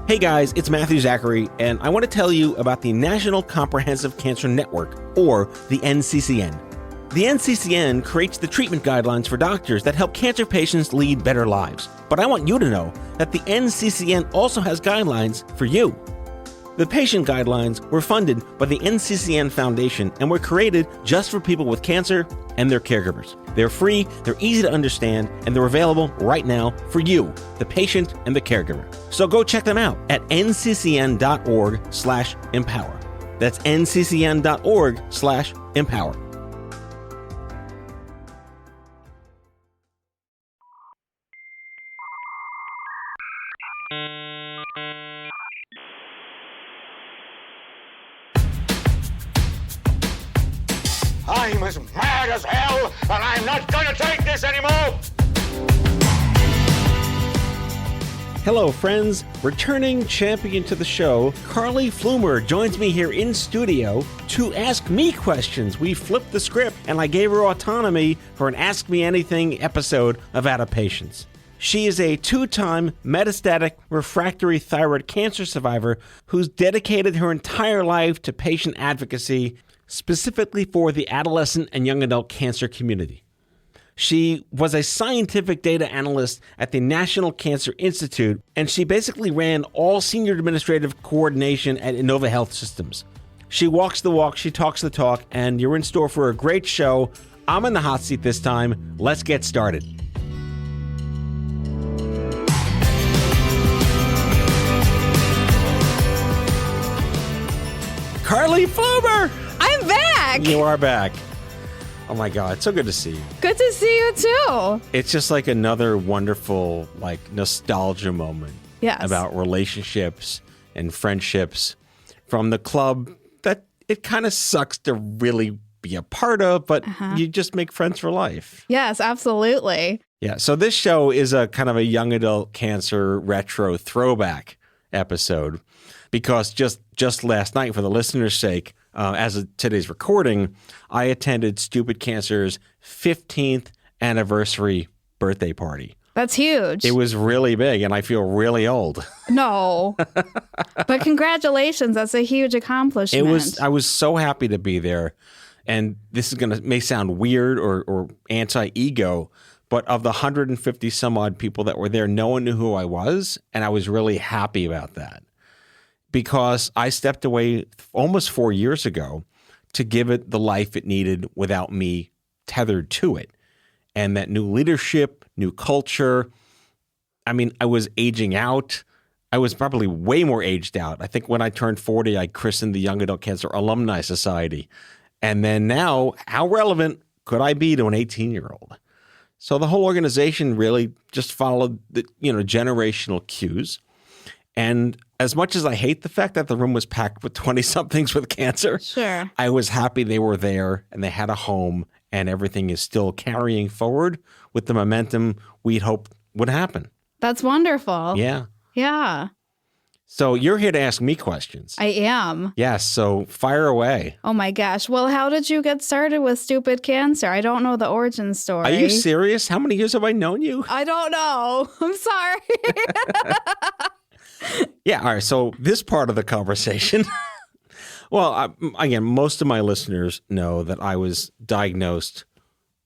Hey guys, it's Matthew Zachary, and I want to tell you about the National Comprehensive Cancer Network, or the NCCN. The NCCN creates the treatment guidelines for doctors that help cancer patients lead better lives. But I want you to know that the NCCN also has guidelines for you. The patient guidelines were funded by the NCCN Foundation and were created just for people with cancer and their caregivers. They're free, they're easy to understand, and they're available right now for you, the patient and the caregiver. So go check them out at nccn.org/empower. That's nccn.org/empower. I'm as mad as hell, and I'm not gonna take this anymore! Hello, friends. Returning champion to the show, Carly Flumer joins me here in studio to ask me questions. We flipped the script, and I gave her autonomy for an Ask Me Anything episode of Out of Patience. She is a two-time metastatic refractory thyroid cancer survivor who's dedicated her entire life to patient advocacy, specifically for the adolescent and young adult cancer community. She was a scientific data analyst at the National Cancer Institute, and she basically ran all senior administrative coordination at Innova Health Systems. She walks the walk, she talks the talk, and you're in store for a great show. I'm in the hot seat this time. Let's get started. Carly Flumer! I'm back! You are back. Oh my God, it's so good to see you. Good to see you too. It's just like another wonderful, nostalgia moment. Yes. About relationships and friendships from the club that it kind of sucks to really be a part of, but you just make friends for life. Yes, absolutely. Yeah, so this show is a kind of a young adult cancer retro throwback episode because just last night, for the listeners' sake, as of today's recording, I attended Stupid Cancer's 15th anniversary birthday party. That's huge. It was really big, and I feel really old. No. But congratulations. That's a huge accomplishment. I was so happy to be there. And this may sound weird or anti-ego, but of the 150 some odd people that were there, no one knew who I was, and I was really happy about that. Because I stepped away almost 4 years ago to give it the life it needed without me tethered to it. And that new leadership, new culture, I was aging out. I was probably way more aged out. I think when I turned 40, I christened the Young Adult Cancer Alumni Society. And then now, how relevant could I be to an 18-year-old? So the whole organization really just followed the generational cues. And as much as I hate the fact that the room was packed with 20-somethings with cancer, sure, I was happy they were there and they had a home and everything is still carrying forward with the momentum we'd hoped would happen. That's wonderful. Yeah. Yeah. So you're here to ask me questions. I am. Yes, so fire away. Oh my gosh. Well, how did you get started with Stupid Cancer? I don't know the origin story. Are you serious? How many years have I known you? I don't know. I'm sorry. Yeah, all right. So this part of the conversation, well, again, most of my listeners know that I was diagnosed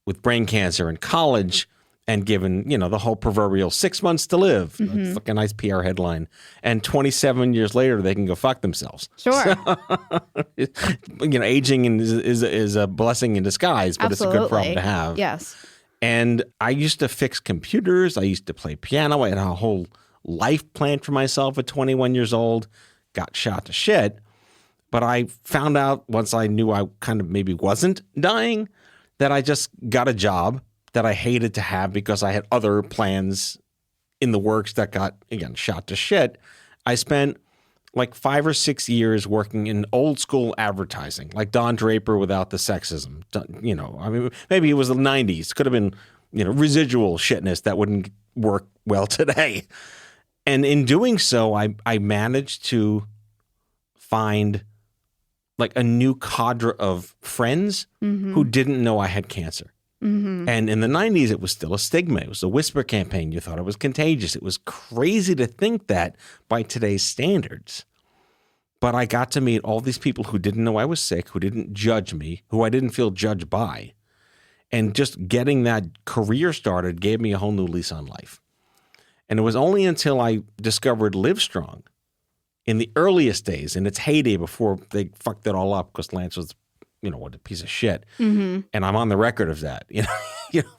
with brain cancer in college and given, the whole proverbial 6 months to live. It's like a nice PR headline. And 27 years later, they can go fuck themselves. Sure. So, aging is a blessing in disguise, but Absolutely. It's a good problem to have. Yes. And I used to fix computers. I used to play piano. I had a whole life planned for myself at 21 years old, got shot to shit. But I found out once I knew I kind of maybe wasn't dying that I just got a job that I hated to have because I had other plans in the works that got, again, shot to shit. I spent like 5 or 6 years working in old school advertising, like Don Draper without the sexism. Maybe it was the 90s. Could have been, residual shitness that wouldn't work well today. And in doing so, I managed to find like a new cadre of friends who didn't know I had cancer. And in the 90s, it was still a stigma. It was a whisper campaign. You thought it was contagious. It was crazy to think that by today's standards. But I got to meet all these people who didn't know I was sick, who didn't judge me, who I didn't feel judged by. And just getting that career started gave me a whole new lease on life. And it was only until I discovered Livestrong in the earliest days, in its heyday before they fucked it all up because Lance was, what a piece of shit. And I'm on the record of that.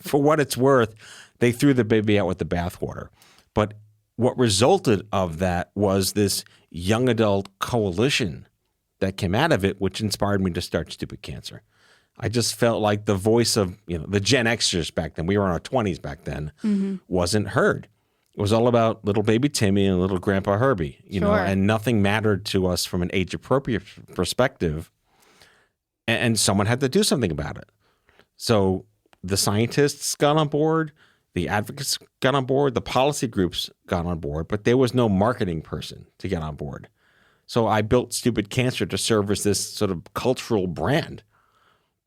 For what it's worth, they threw the baby out with the bathwater. But what resulted of that was this young adult coalition that came out of it, which inspired me to start Stupid Cancer. I just felt like the voice of, the Gen Xers back then, we were in our 20s back then, wasn't heard. It was all about little baby Timmy and little Grandpa Herbie, and nothing mattered to us from an age-appropriate perspective. And someone had to do something about it. So the scientists got on board, the advocates got on board, the policy groups got on board, but there was no marketing person to get on board. So I built Stupid Cancer to serve as this sort of cultural brand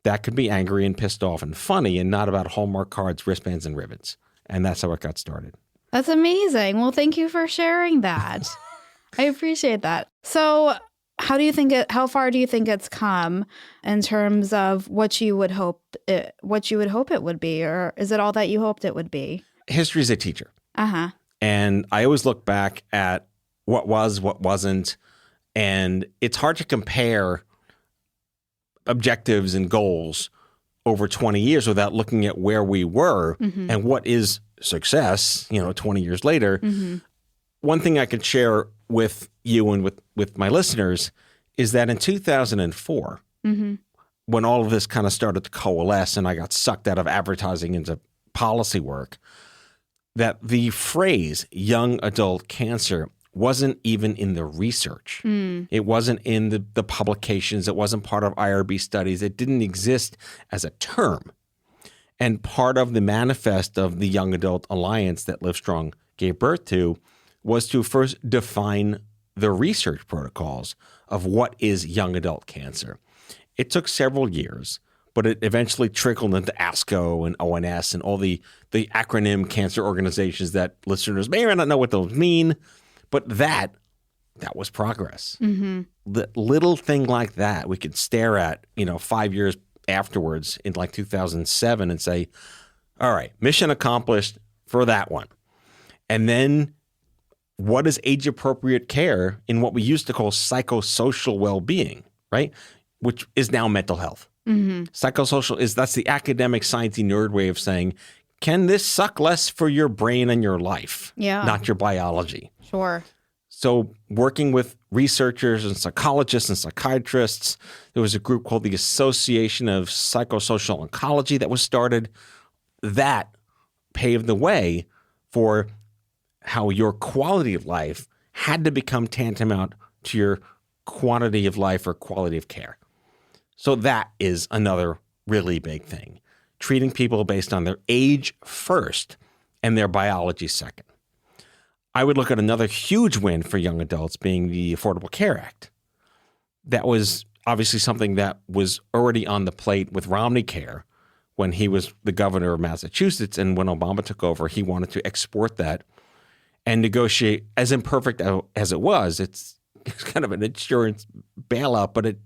that could be angry and pissed off and funny and not about Hallmark cards, wristbands, and ribbons. And that's how it got started. That's amazing. Well, thank you for sharing that. I appreciate that. So how far do you think it's come in terms of what you would hope it would be, or is it all that you hoped it would be? History is a teacher. Uh-huh. And I always look back at what was, what wasn't, and it's hard to compare objectives and goals over 20 years without looking at where we were and what is success, 20 years later. One thing I could share with you and with my listeners is that in 2004, when all of this kind of started to coalesce and I got sucked out of advertising into policy work, that the phrase young adult cancer wasn't even in the research. It wasn't in the publications. It wasn't part of IRB studies. It didn't exist as a term. And part of the manifest of the Young Adult Alliance that Livestrong gave birth to was to first define the research protocols of what is young adult cancer. It took several years, but it eventually trickled into ASCO and ONS and all the acronym cancer organizations that listeners may or may not know what those mean. But that was progress. The little thing like that we could stare at, 5 years afterwards in like 2007 and say, all right, mission accomplished for that one. And then what is age-appropriate care in what we used to call psychosocial well-being, right? Which is now mental health. Psychosocial that's the academic sciencey nerd way of saying, can this suck less for your brain and your life? Yeah. Not your biology. Sure. So working with researchers and psychologists and psychiatrists, there was a group called the Association of Psychosocial Oncology that was started. That paved the way for how your quality of life had to become tantamount to your quantity of life or quality of care. So that is another really big thing. Treating people based on their age first and their biology second. I would look at another huge win for young adults being the Affordable Care Act. That was obviously something that was already on the plate with Romney Care when he was the governor of Massachusetts. And when Obama took over, he wanted to export that and negotiate, as imperfect as it was. It's kind of an insurance bailout, but it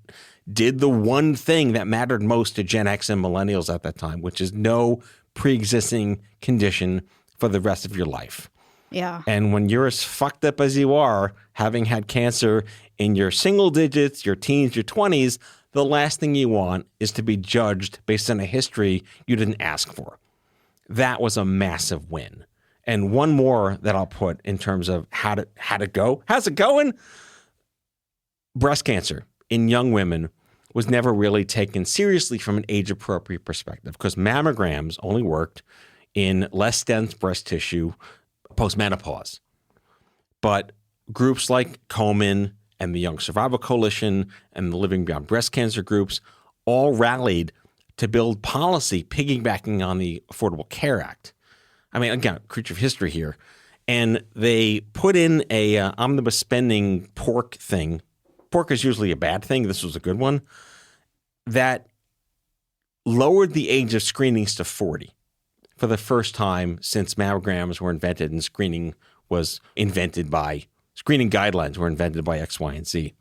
did the one thing that mattered most to Gen X and millennials at that time, which is no pre-existing condition for the rest of your life. Yeah. And when you're as fucked up as you are, having had cancer in your single digits, your teens, your 20s, the last thing you want is to be judged based on a history you didn't ask for. That was a massive win. And one more that I'll put in terms of how'd it go? How's it going? Breast cancer in young women was never really taken seriously from an age-appropriate perspective because mammograms only worked in less dense breast tissue post-menopause. But groups like Komen and the Young Survival Coalition and the Living Beyond Breast Cancer groups all rallied to build policy piggybacking on the Affordable Care Act. I mean, again, creature of history here. And they put in a omnibus spending pork thing. Pork is usually a bad thing. This was a good one. That lowered the age of screenings to 40 for the first time since mammograms were invented and screening guidelines were invented by X, Y, and Z.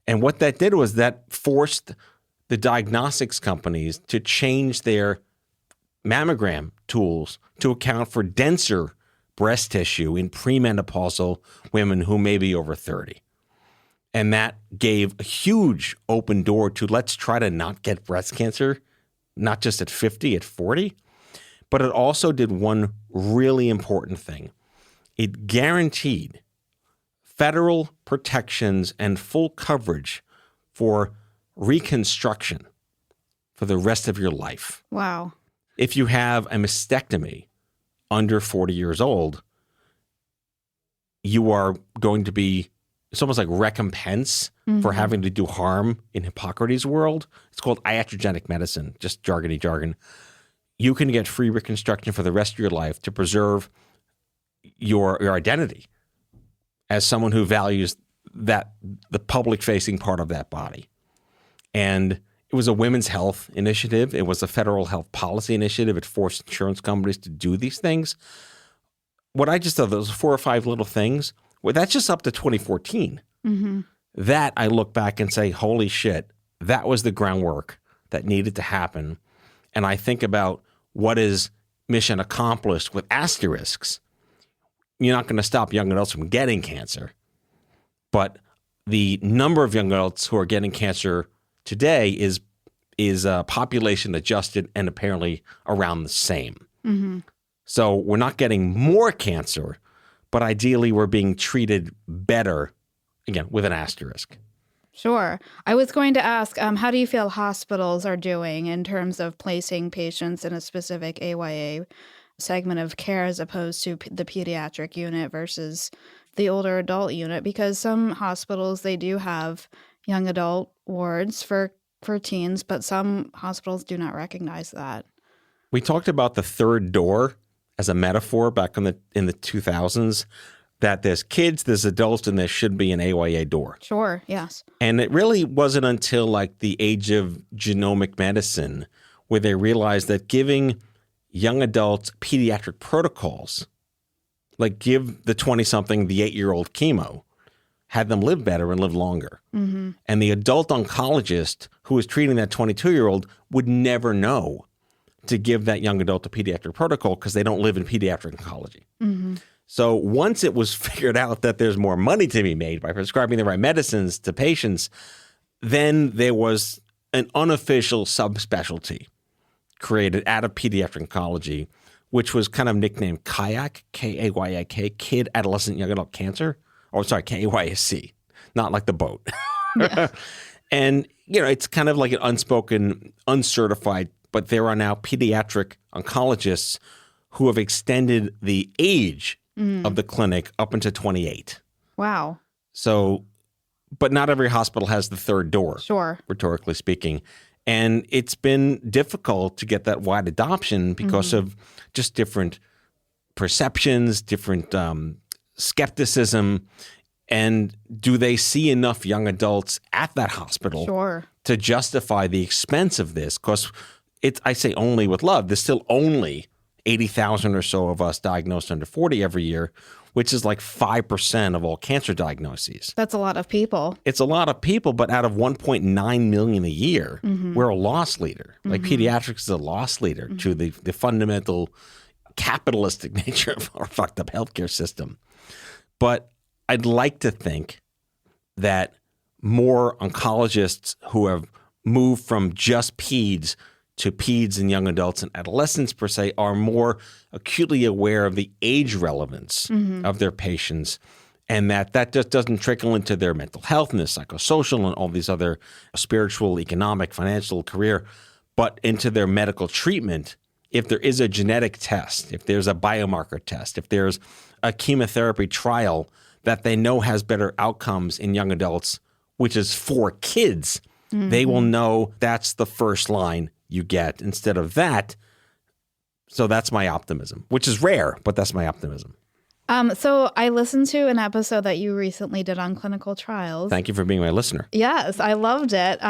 And what that did was that forced the diagnostics companies to change their mammogram tools to account for denser breast tissue in premenopausal women who may be over 30. And that gave a huge open door to let's try to not get breast cancer, not just at 50, at 40. But it also did one really important thing. It guaranteed federal protections and full coverage for reconstruction for the rest of your life. Wow. If you have a mastectomy under 40 years old, you are going to be, it's almost like recompense for having to do harm in Hippocrates' world. It's called iatrogenic medicine, just jargony jargon. You can get free reconstruction for the rest of your life to preserve your identity as someone who values that the public-facing part of that body. And it was a women's health initiative. It was a federal health policy initiative. It forced insurance companies to do these things. What I just thought, those 4 or 5 little things, well, that's just up to 2014. That I look back and say, holy shit, that was the groundwork that needed to happen. And I think about what is mission accomplished with asterisks. You're not going to stop young adults from getting cancer, but the number of young adults who are getting cancer today is population adjusted and apparently around the same. So we're not getting more cancer, but ideally we're being treated better, again, with an asterisk. Sure. I was going to ask, how do you feel hospitals are doing in terms of placing patients in a specific AYA segment of care as opposed to the pediatric unit versus the older adult unit? Because some hospitals, they do have young adult wards for teens, but some hospitals do not recognize that. We talked about the third door as a metaphor back in the 2000s, that there's kids, there's adults, and there should be an AYA door. Sure, yes. And it really wasn't until like the age of genomic medicine where they realized that giving young adults pediatric protocols, like give the 20-something the 8-year-old chemo, had them live better and live longer. And the adult oncologist who was treating that 22-year-old would never know to give that young adult a pediatric protocol because they don't live in pediatric oncology. So once it was figured out that there's more money to be made by prescribing the right medicines to patients, then there was an unofficial subspecialty created out of pediatric oncology, which was kind of nicknamed KAYAK, K-A-Y-A-K, Kid, Adolescent, Young Adult Cancer. Or sorry, K-A-Y-S-C, not like the boat. Yeah. And, you know, it's kind of like an unspoken, uncertified, but there are now pediatric oncologists who have extended the age of the clinic up into 28. Wow. So, but not every hospital has the third door, Sure. rhetorically speaking. And it's been difficult to get that wide adoption because of just different perceptions, different skepticism. And do they see enough young adults at that hospital Sure. to justify the expense of this? Because I say only with love, there's still only 80,000 or so of us diagnosed under 40 every year, which is like 5% of all cancer diagnoses. That's a lot of people. It's a lot of people, but out of 1.9 million a year, we're a loss leader. Like pediatrics is a loss leader to the fundamental capitalistic nature of our fucked up healthcare system. But I'd like to think that more oncologists who have moved from just peds to peds and young adults and adolescents per se are more acutely aware of the age relevance of their patients, and that just doesn't trickle into their mental health and their psychosocial and all these other spiritual, economic, financial, career, but into their medical treatment. If there is a genetic test, if there's a biomarker test, if there's a chemotherapy trial that they know has better outcomes in young adults, which is for kids, they will know that's the first line you get instead of that. So that's my optimism, which is rare, but that's my optimism. So I listened to an episode that you recently did on clinical trials. Thank you for being my listener. Yes, I loved it.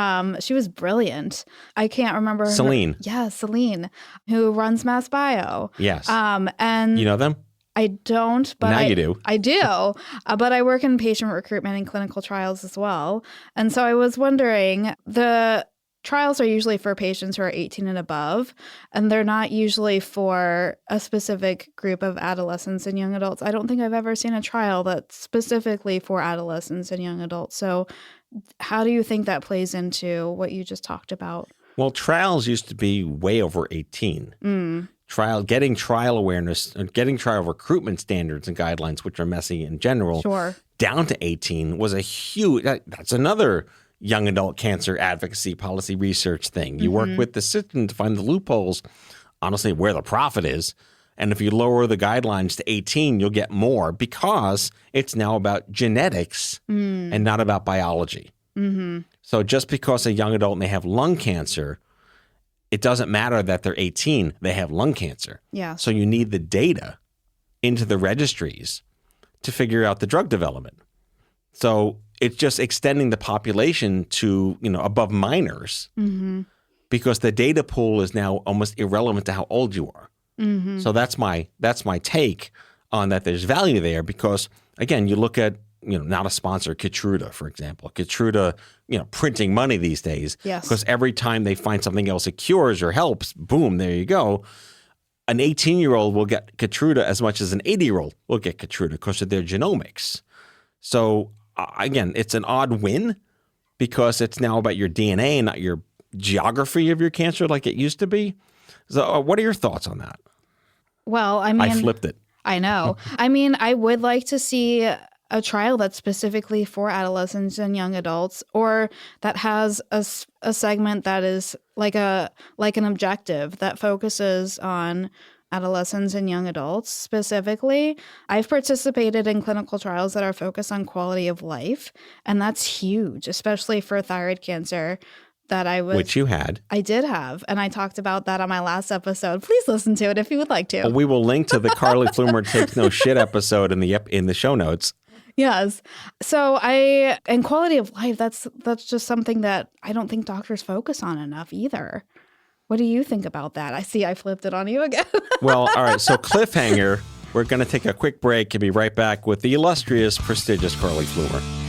She was brilliant. I can't remember her. Celine. Yeah, Celine, who runs Mass Bio. Yes. And You know them? I don't, but Now you do. I do, but I work in patient recruitment and clinical trials as well. And so I was wondering, the trials are usually for patients who are 18 and above, and they're not usually for a specific group of adolescents and young adults. I don't think I've ever seen a trial that's specifically for adolescents and young adults. So how do you think that plays into what you just talked about? Well, trials used to be way over 18. Getting trial awareness, getting trial recruitment standards and guidelines, which are messy in general, down to 18 was a huge, that's another young adult cancer advocacy policy research thing. You work with the system to find the loopholes, honestly, where the profit is. And if you lower the guidelines to 18, you'll get more because it's now about genetics and not about biology. So just because a young adult may have lung cancer, it doesn't matter that they're 18, they have lung cancer. Yeah. So you need the data into the registries to figure out the drug development. So it's just extending the population to, above minors because the data pool is now almost irrelevant to how old you are. So that's my take on that. There's value there because, again, you look at, not a sponsor, Keytruda, for example. Keytruda, printing money these days. Yes. Because every time they find something else that cures or helps, boom, there you go. An 18-year-old will get Keytruda as much as an 80-year-old will get Keytruda because of their genomics. So, again, it's an odd win because it's now about your DNA and not your geography of your cancer like it used to be. So what are your thoughts on that? Well, I mean, I flipped it. I know. I mean, I would like to see a trial that's specifically for adolescents and young adults, or that has a segment that is like an objective that focuses on adolescents and young adults specifically. I've participated in clinical trials that are focused on quality of life, and that's huge, especially for thyroid cancer. Which you had. I did have. And I talked about that on my last episode. Please listen to it if you would like to. Well, we will link to the Carly Flumer Takes No Shit episode in the show notes. Yes. So and quality of life, that's just something that I don't think doctors focus on enough either. What do you think about that? I flipped it on you again. Well, all right. So cliffhanger, we're going to take a quick break and be right back with the illustrious, prestigious Carly Flumer.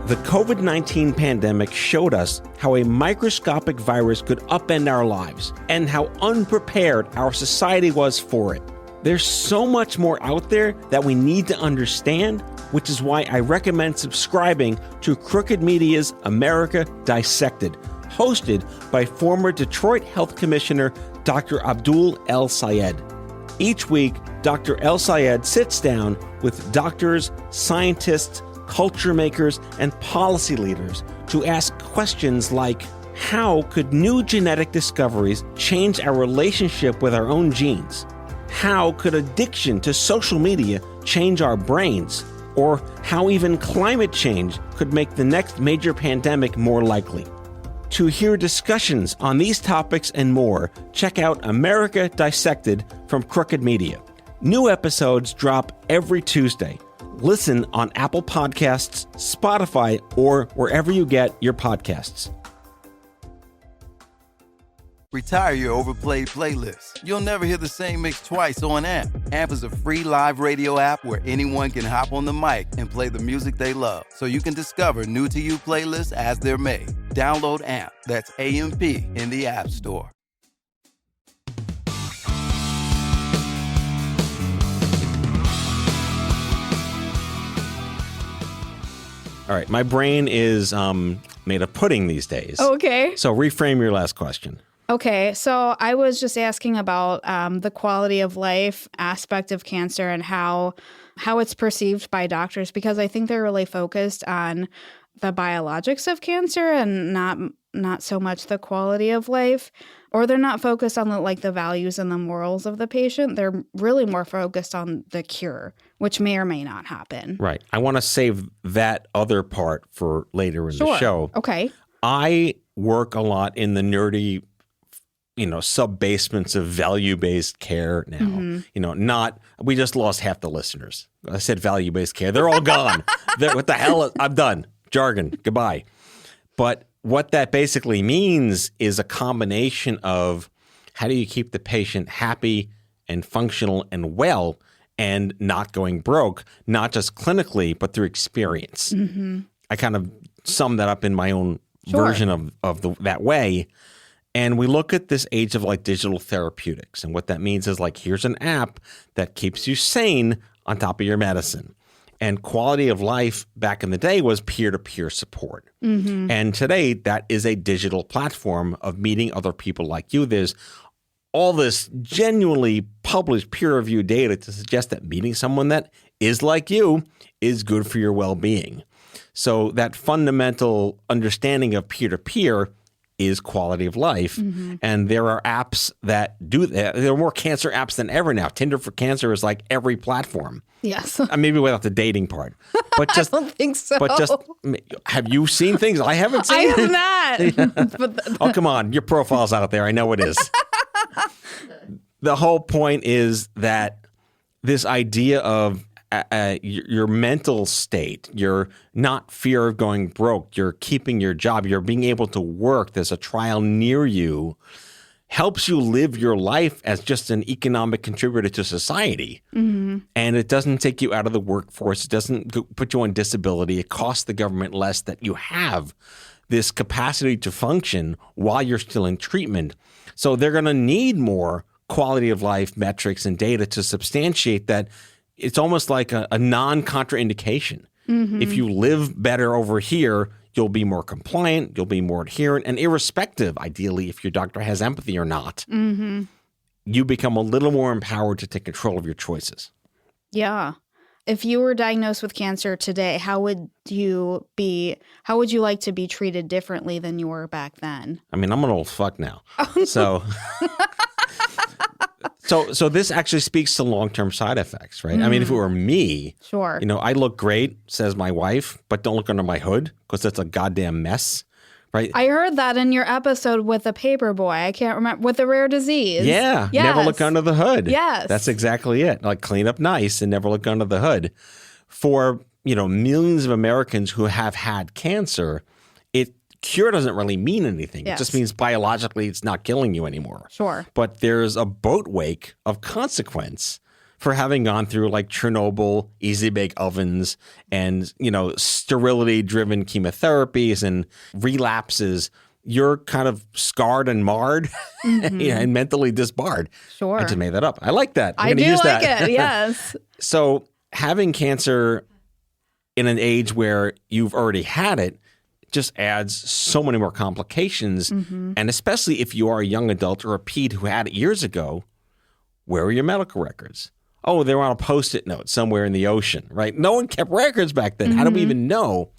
The COVID-19 pandemic showed us how a microscopic virus could upend our lives and how unprepared our society was for it. There's so much more out there that we need to understand, which is why I recommend subscribing to Crooked Media's America Dissected, hosted by former Detroit Health Commissioner Dr. Abdul El Sayed. Each week, Dr. El Sayed sits down with doctors, scientists, culture makers, and policy leaders to ask questions like, how could new genetic discoveries change our relationship with our own genes? How could addiction to social media change our brains? Or how even climate change could make the next major pandemic more likely? To hear discussions on these topics and more, check out America Dissected from Crooked Media. New episodes drop every Tuesday. Listen on Apple Podcasts, Spotify, or wherever you get your podcasts. Retire your overplayed playlist. You'll never hear the same mix twice on AMP. AMP is a free live radio app where anyone can hop on the mic and play the music they love, so you can discover new-to-you playlists as they're made. Download AMP, that's AMP, in the App Store. All right, my brain is made of pudding these days. Okay. So reframe your last question. Okay, so I was just asking about the quality of life aspect of cancer and how it's perceived by doctors, because I think they're really focused on the biologics of cancer and not not so much the quality of life, or they're not focused on the values and the morals of the patient. They're really more focused on the cure, which may or may not happen. Right. I want to save that other part for later in the show. Okay. I work a lot in the nerdy, sub-basements of value-based care now. We just lost half the listeners. I said value-based care. They're all gone. What the hell? I'm done. Jargon. Goodbye. But what that basically means is a combination of how do you keep the patient happy and functional and well and not going broke, not just clinically, but through experience. Mm-hmm. I kind of sum that up in my own version of that way. And we look at this age of digital therapeutics. And what that means is here's an app that keeps you sane on top of your medicine. And quality of life back in the day was peer-to-peer support. Mm-hmm. And today that is a digital platform of meeting other people like you. There's all this genuinely published peer-reviewed data to suggest that meeting someone that is like you is good for your well-being. So that fundamental understanding of peer-to-peer is quality of life. Mm-hmm. And there are apps that do that. There are more cancer apps than ever now. Tinder for Cancer is like every platform. Yes. Maybe without the dating part. But just, I don't think so. But just, have you seen things? I haven't seen it. I have not. Oh, come on. Your profile's out there. I know it is. The whole point is that this idea of your mental state, you're not fear of going broke, you're keeping your job, you're being able to work, there's a trial near you, helps you live your life as just an economic contributor to society. Mm-hmm. And it doesn't take you out of the workforce. It doesn't put you on disability. It costs the government less that you have this capacity to function while you're still in treatment. So they're going to need more quality of life metrics and data to substantiate that. It's almost like a non-contraindication. Mm-hmm. If you live better over here, you'll be more compliant, you'll be more adherent, and irrespective, ideally, if your doctor has empathy or not, mm-hmm. you become a little more empowered to take control of your choices. Yeah. If you were diagnosed with cancer today, how would you like to be treated differently than you were back then? I mean, I'm an old fuck now. So So this actually speaks to long-term side effects, right? I mean, if it were me, sure, I look great, says my wife, but don't look under my hood because that's a goddamn mess, right? I heard that in your episode with the paper boy. I can't remember, with the rare disease. Yeah, yes. Never look under the hood. Yes. That's exactly it. Clean up nice and never look under the hood. For, millions of Americans who have had cancer, cure doesn't really mean anything. Yes. It just means biologically it's not killing you anymore. Sure. But there's a boat wake of consequence for having gone through Chernobyl, easy bake ovens, and, sterility-driven chemotherapies and relapses. You're kind of scarred and marred mm-hmm. and mentally disbarred. Sure. I just made that up. I like that. I do like it, yes. So having cancer in an age where you've already had it just adds so many more complications. Mm-hmm. And especially if you are a young adult or a ped who had it years ago, where are your medical records? Oh, they were on a Post-it note somewhere in the ocean, right? No one kept records back then. Mm-hmm. How do we even know?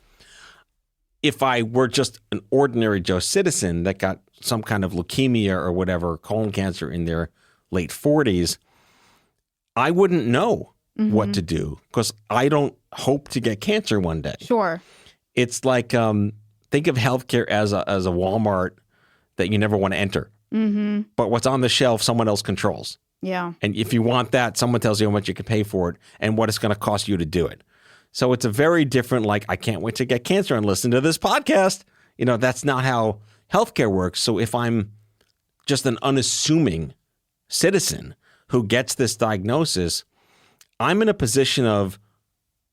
If I were just an ordinary Joe citizen that got some kind of leukemia or whatever, colon cancer in their late 40s, I wouldn't know mm-hmm. what to do because I don't hope to get cancer one day. Sure. It's like think of healthcare as a Walmart that you never want to enter. Mm-hmm. But what's on the shelf, someone else controls. Yeah. And if you want that, someone tells you how much you can pay for it and what it's going to cost you to do it. So it's a very different, I can't wait to get cancer and listen to this podcast. That's not how healthcare works. So if I'm just an unassuming citizen who gets this diagnosis, I'm in a position of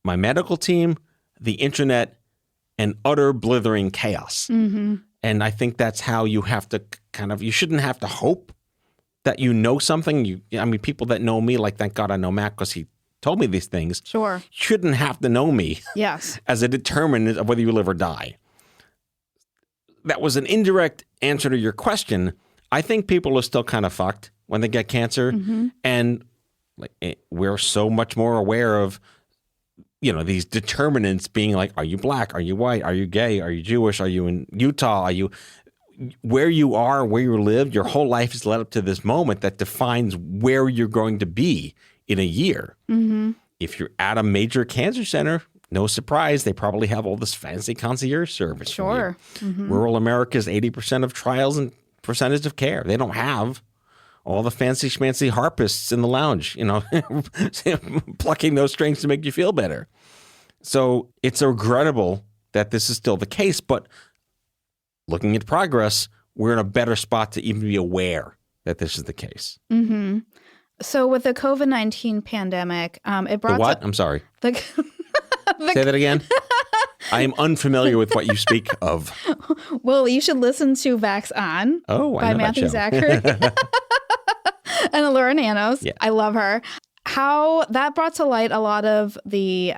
my medical team, the internet, and utter blithering chaos. Mm-hmm. And I think that's how you have to you shouldn't have to hope that you know something. People that know me, thank God I know Matt because he told me these things. Sure. Shouldn't have to know me. Yes. As a determinant of whether you live or die. That was an indirect answer to your question. I think people are still kind of fucked when they get cancer. Mm-hmm. And we're so much more aware of these determinants being are you black? Are you white? Are you gay? Are you Jewish? Are you in Utah? where you are, where you live, your whole life is led up to this moment that defines where you're going to be in a year. If you're at a major cancer center, no surprise, they probably have all this fancy concierge service. Sure. Rural America is 80% of trials and percentage of care. They don't have all the fancy schmancy harpists in the lounge, plucking those strings to make you feel better. So it's regrettable that this is still the case, but looking at progress, we're in a better spot to even be aware that this is the case. So with the COVID-19 pandemic, it brought The what? I'm sorry. The Say that again. I am unfamiliar with what you speak of. Well, you should listen to Vax On by Matthew Zachary and Laura Nanos. Yeah. I love her. How that brought to light a lot of the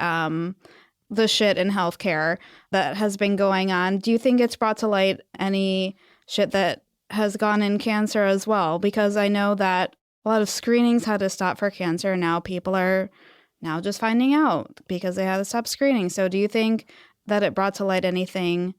shit in healthcare that has been going on. Do you think it's brought to light any shit that has gone in cancer as well? Because I know that a lot of screenings had to stop for cancer. Now people are now just finding out because they had to stop screening. So do you think that it brought to light anything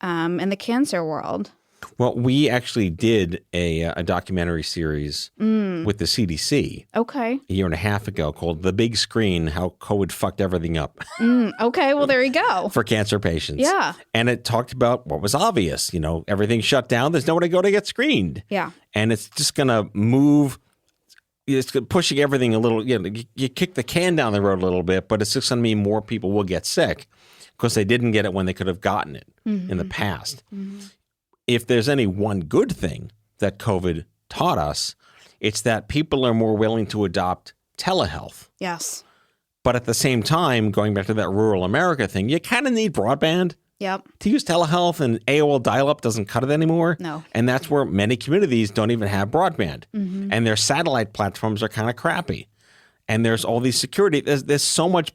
in the cancer world? Well, we actually did a documentary series with the CDC Okay. a year and a half ago called The Big Screen, How COVID Fucked Everything Up Okay. Well, there you go. for cancer patients. Yeah. And it talked about what was obvious. Everything's shut down. There's nowhere to go to get screened. Yeah. And it's just going to move. It's pushing everything a little. You kick the can down the road a little bit, but it's just going to mean more people will get sick because they didn't get it when they could have gotten it in the past. If there's any one good thing that COVID taught us, it's that people are more willing to adopt telehealth. Yes. But at the same time, going back to that rural America thing, you kind of need broadband. Yep. To use telehealth, and AOL dial-up doesn't cut it anymore. No. And that's where many communities don't even have broadband. And their satellite platforms are kind of crappy. And there's all these security. There's so much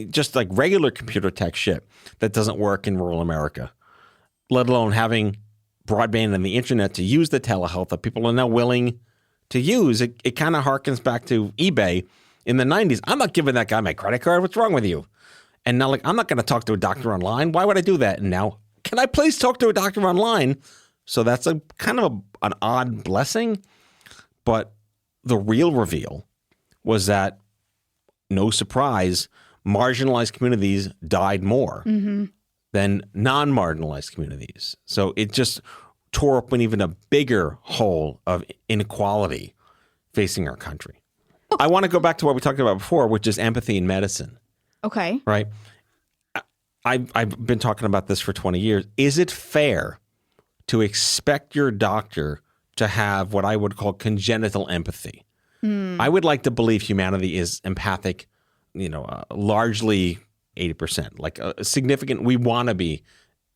just like regular computer tech shit that doesn't work in rural America, let alone having broadband and the internet to use the telehealth that people are now willing to use. It kind of harkens back to eBay in the 90s. I'm not giving that guy my credit card. What's wrong with you? And now, I'm not going to talk to a doctor online. Why would I do that? And now, can I please talk to a doctor online? So that's a kind of an odd blessing. But the real reveal was that, no surprise, marginalized communities died more than non-marginalized communities. So it just tore up an even a bigger hole of inequality facing our country. I want to go back to what we talked about before, which is empathy in medicine. Okay. Right. I've been talking about this for 20 years. Is it fair to expect your doctor to have what I would call congenital empathy? I would like to believe humanity is empathic, largely 80%, like a significant. We want to be,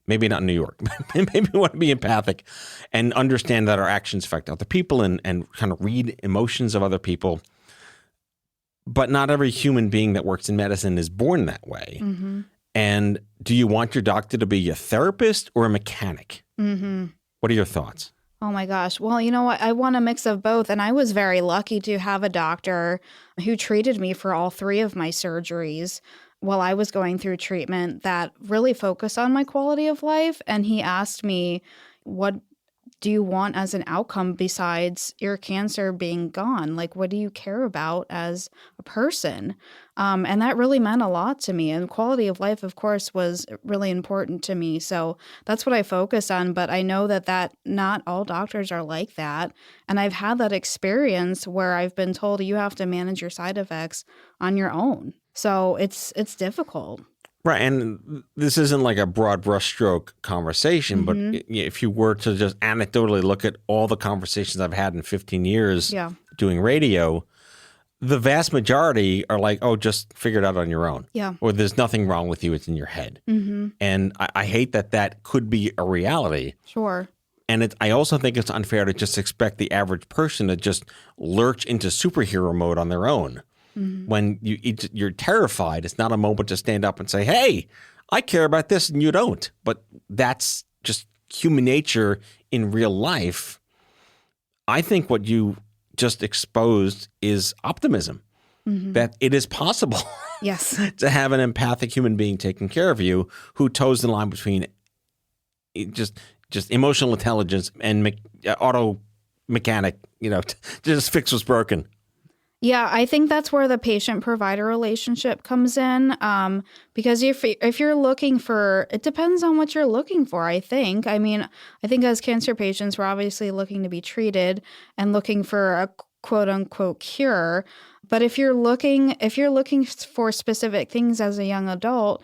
maybe not in New York, maybe we want to be empathic and understand that our actions affect other people and kind of read emotions of other people. But not every human being that works in medicine is born that way. And do you want your doctor to be a therapist or a mechanic? What are your thoughts? Oh my gosh. Well, you know what? I want a mix of both. And I was very lucky to have a doctor who treated me for all 3 of my surgeries while I was going through treatment that really focused on my quality of life. And he asked me, what do you want as an outcome besides your cancer being gone? Like, what do you care about as a person? And that really meant a lot to me. And quality of life, of course, was really important to me. So that's what I focus on. But I know that not all doctors are like that. And I've had that experience where I've been told you have to manage your side effects on your own. So it's difficult. Right. And this isn't like a broad brushstroke conversation, but if you were to just anecdotally look at all the conversations I've had in 15 years doing radio, the vast majority are like, oh, just figure it out on your own. Yeah. Or there's nothing wrong with you. It's in your head. And I hate that could be a reality. Sure. And I also think it's unfair to just expect the average person to just lurch into superhero mode on their own. When you're terrified, it's not a moment to stand up and say, hey, I care about this and you don't. But that's just human nature in real life. I think what you just exposed is optimism, that it is possible Yes. to have an empathic human being taking care of you who toes the line between just just emotional intelligence and auto mechanic, just fix what's broken. Yeah, I think that's where the patient-provider relationship comes in, because if you're looking for, it depends on what you're looking for, I think. I mean, I think as cancer patients, we're obviously looking to be treated and looking for a quote-unquote cure. But if you're looking for specific things as a young adult,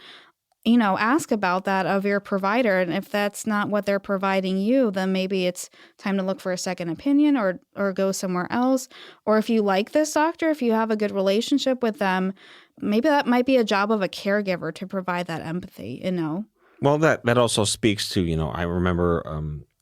ask about that of your provider. And if that's not what they're providing you, then maybe it's time to look for a second opinion or go somewhere else. Or if you like this doctor, if you have a good relationship with them, maybe that might be a job of a caregiver to provide that empathy, Well, that also speaks to, I remember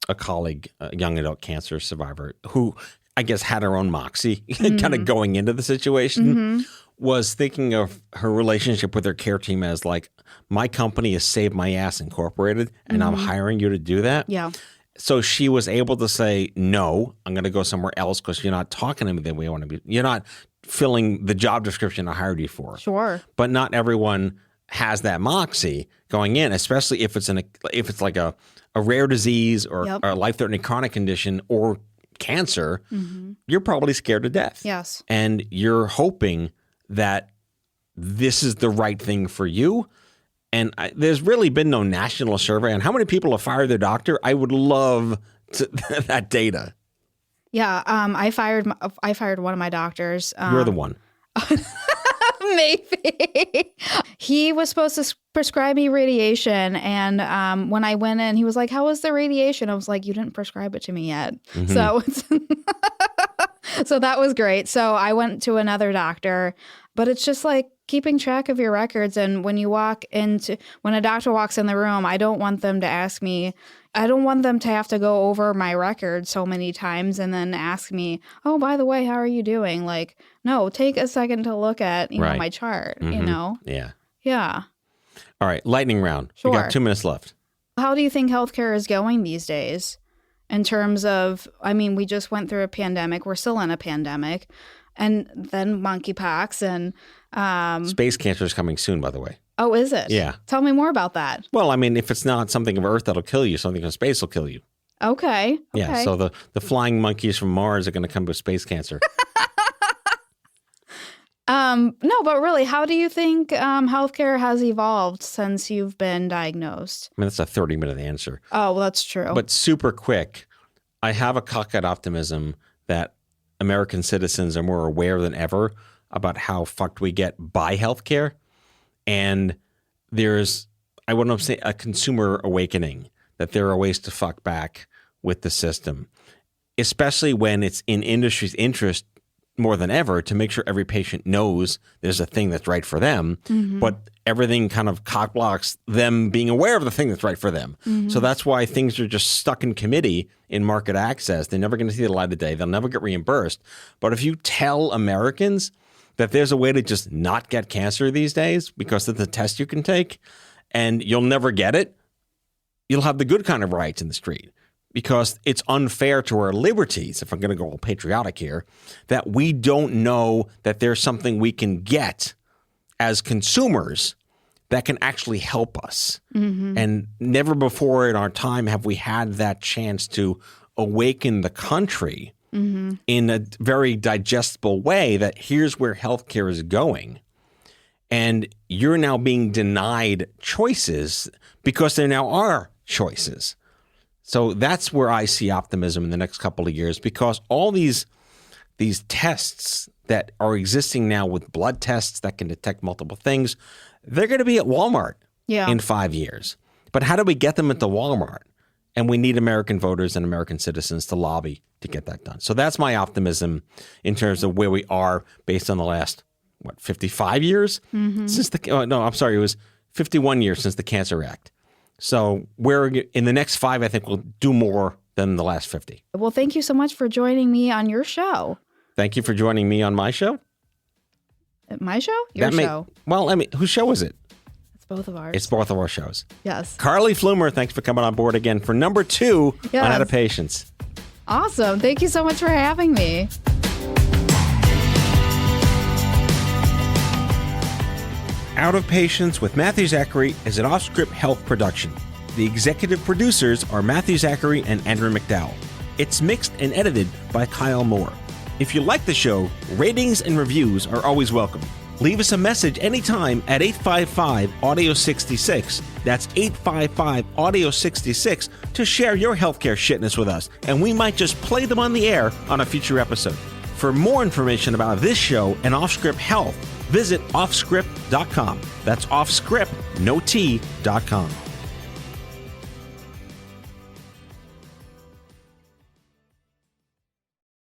a colleague, a young adult cancer survivor, who I guess had her own moxie kind of going into the situation, was thinking of her relationship with her care team as like, my company is Save My Ass Incorporated, and I'm hiring you to do that. Yeah. So she was able to say, no, I'm going to go somewhere else because you're not talking to me the way I want to be. You're not filling the job description I hired you for. Sure. But not everyone has that moxie going in, especially if it's like a rare disease or a life-threatening chronic condition or cancer. You're probably scared to death. Yes. And you're hoping that this is the right thing for you. And there's really been no national survey on how many people have fired their doctor. I would love that data. Yeah, I fired one of my doctors. You're the one. Maybe. He was supposed to prescribe me radiation. And when I went in, he was like, how was the radiation? I was like, you didn't prescribe it to me yet. So that was great. So I went to another doctor. But it's just like keeping track of your records. And when a doctor walks in the room, I don't want them to ask me, I don't want them to have to go over my record so many times and then ask me, oh, by the way, how are you doing? Like, no, take a second to look at, my chart, Yeah. Yeah. All right. Lightning round. Sure. We got 2 minutes left. How do you think healthcare is going these days in terms of, we just went through a pandemic. We're still in a pandemic. And then monkeypox and Space cancer is coming soon, by the way. Oh, is it? Yeah. Tell me more about that. Well, if it's not something of Earth that'll kill you, something from space will kill you. Okay. Yeah. So the flying monkeys from Mars are going to come with space cancer. No, but really, how do you think healthcare has evolved since you've been diagnosed? That's a 30-minute answer. Oh, well, that's true. But super quick, I have a cockeyed optimism that American citizens are more aware than ever about how fucked we get by healthcare. And there's, I wouldn't say a consumer awakening that there are ways to fuck back with the system, especially when it's in industry's interest more than ever to make sure every patient knows there's a thing that's right for them, but everything kind of cock blocks them being aware of the thing that's right for them. So that's why things are just stuck in committee in market access. They're never going to see the light of day. They'll never get reimbursed. But if you tell Americans that there's a way to just not get cancer these days because of the test you can take and you'll never get it, you'll have the good kind of riots in the street. Because it's unfair to our liberties, if I'm going to go all patriotic here, that we don't know that there's something we can get as consumers that can actually help us. And never before in our time have we had that chance to awaken the country in a very digestible way that here's where healthcare is going. And you're now being denied choices because there now are choices. So that's where I see optimism in the next couple of years, because all these tests that are existing now with blood tests that can detect multiple things, they're going to be at Walmart in 5 years. But how do we get them into Walmart? And we need American voters and American citizens to lobby to get that done. So that's my optimism in terms of where we are based on the last, 55 years? Since it was 51 years since the Cancer Act. So we're in the next 5, I think we'll do more than the last 50. Well, thank you so much for joining me on your show. Thank you for joining me on my show. My show? Your show. Whose show is it? It's both of ours. It's both of our shows. Yes. Carly Flumer, thanks for coming on board again for number 2 on Out of Patience. Awesome. Thank you so much for having me. Out of Patience with Matthew Zachary is an OffScrip Health production. The executive producers are Matthew Zachary and Andrew McDowell. It's mixed and edited by Kyle Moore. If you like the show, ratings and reviews are always welcome. Leave us a message anytime at 855-AUDIO-66. That's 855-AUDIO-66 to share your healthcare shitness with us, and we might just play them on the air on a future episode. For more information about this show and OffScrip Health, visit offscrip.com. That's offscrip, no T.com.